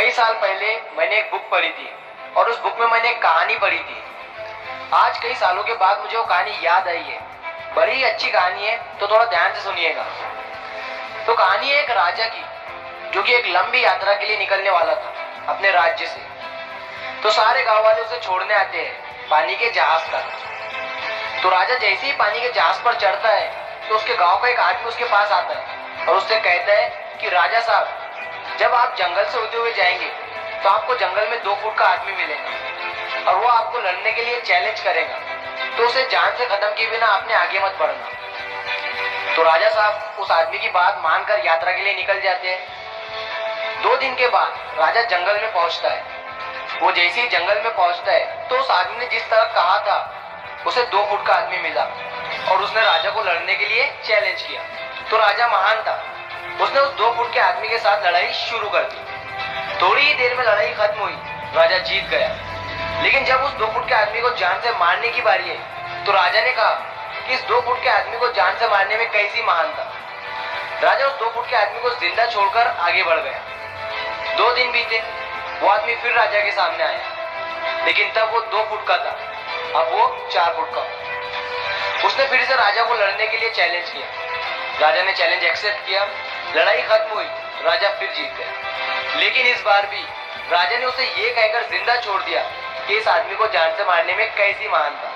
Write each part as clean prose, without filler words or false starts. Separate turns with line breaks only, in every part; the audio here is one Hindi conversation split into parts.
कई साल पहले मैंने एक बुक पढ़ी थी और उस बुक में मैंने एक कहानी पढ़ी थी। आज कई सालों के बाद मुझे वो कहानी याद आई है। बड़ी ही अच्छी कहानी है, तो थोड़ा ध्यान से सुनिएगा। तो कहानी है एक राजा की, जो कि एक लंबी यात्रा के लिए निकलने वाला था अपने राज्य से। तो सारे गांव वाले उसे छोड़ने आते हैं पानी के जहाज पर। तो राजा जैसे ही पानी के जहाज पर चढ़ता है तो उसके गांव का एक आदमी उसके पास आता है और उससे कहता है कि राजा साहब, जब आप जंगल से होते हुए जाएंगे तो आपको जंगल में 2 फुट का आदमी मिलेगा और वो आपको लड़ने के लिए चैलेंज करेगा, तो उसे जान से खत्म किए बिना आपने आगे मत बढ़ना। तो राजा साहब उस आदमी की बात मानकर यात्रा के लिए निकल जाते हैं। 2 दिन के बाद राजा जंगल में पहुंचता है। वो जैसे ही जंगल में पहुंचता है तो उस आदमी ने जिस तरह कहा था उसे 2 फुट का आदमी मिला और उसने राजा को लड़ने के लिए चैलेंज किया। तो राजा महान था, उसने उस 2 फुट के आदमी के साथ लड़ाई शुरू कर दी। थोड़ी ही देर में लड़ाई खत्म हुई, राजा जीत गया। लेकिन जब उस 2 फुट के आदमी को जान से मारने की बारी है तो राजा ने कहा कि इस 2 फुट के आदमी को जान से मारने में कैसी महानता। राजा उस 2 फुट के आदमी को जिंदा छोड़कर आगे बढ़ गया। 2 दिन बीते, वो आदमी फिर राजा के सामने आया, लेकिन तब वो 2 फुट का था, अब वो 4 फुट का। उसने फिर से राजा को लड़ने के लिए चैलेंज किया। राजा ने चैलेंज एक्सेप्ट किया, लड़ाई खत्म हुई, राजा फिर जीत गया। लेकिन इस बार भी राजा ने उसे ये कहकर जिंदा छोड़ दिया कि इस आदमी को जान से मारने में कैसी महानता।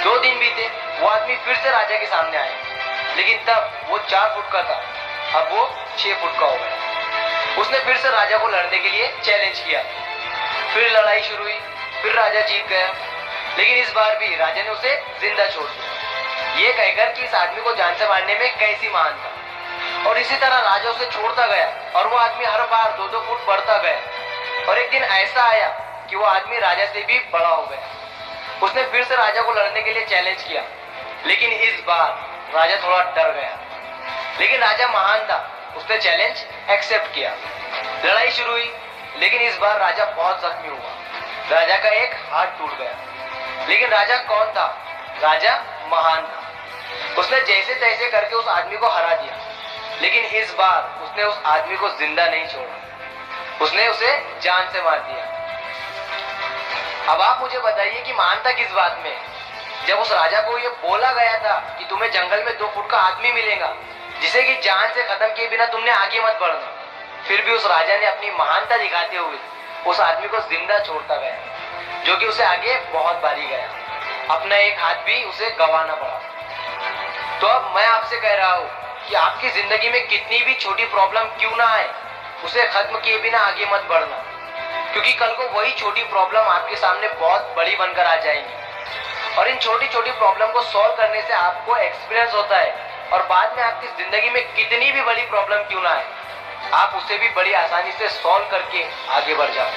2 दिन बीते, वो आदमी फिर से राजा के सामने आया, लेकिन तब वो 4 फुट का था, अब वो 6 फुट का हो गया। उसने फिर से राजा को लड़ने के लिए चैलेंज किया। फिर लड़ाई शुरू हुई, फिर राजा जीत गया। लेकिन इस बार भी राजा ने उसे जिंदा छोड़ दिया, ये कहकर कि इस आदमी को जान से मारने में कैसी महानता। और इसी तरह राजा उसे छोड़ता गया और वो आदमी हर बार 2-2 फुट बढ़ता गया। और एक दिन ऐसा आया कि वो आदमी राजा से भी बड़ा हो गया। उसने फिर से राजा को लड़ने के लिए चैलेंज किया, लेकिन इस बार राजा थोड़ा डर गया। लेकिन राजा महान था, उसने चैलेंज एक्सेप्ट किया। लड़ाई शुरू हुई, लेकिन इस बार राजा बहुत जख्मी हुआ। राजा का एक हाथ टूट गया। लेकिन राजा कौन था? राजा महान था। उसने जैसे तैसे करके उस आदमी को हरा दिया। लेकिन इस बार उसने उस आदमी को जिंदा नहीं छोड़ा, उसने उसे जान से मार दिया। अब आप मुझे बताइए कि महानता किस बात में? जब उस राजा को ये बोला गया था कि तुम्हें जंगल में 2 फुट का आदमी मिलेगा जिसे कि जान से खत्म किए बिना तुमने आगे मत बढ़ना, फिर भी उस राजा ने अपनी महानता दिखाते हुए उस आदमी को जिंदा छोड़ता गया, जो कि उसे आगे बहुत बारी गया। अपना एक हाथ भी उसे गंवाना पड़ा। तो अब मैं आपसे कह रहा हूँ कि आपकी जिंदगी में कितनी भी छोटी प्रॉब्लम क्यों ना आए, उसे खत्म किए बिना आगे मत बढ़ना, क्योंकि कल को वही छोटी प्रॉब्लम आपके सामने बहुत बड़ी बनकर आ जाएंगी। और इन छोटी छोटी प्रॉब्लम को सॉल्व करने से आपको एक्सपीरियंस होता है और बाद में आपकी जिंदगी में कितनी भी बड़ी प्रॉब्लम क्यों ना आए, आप उसे भी बड़ी आसानी से सॉल्व करके आगे बढ़ जाओ।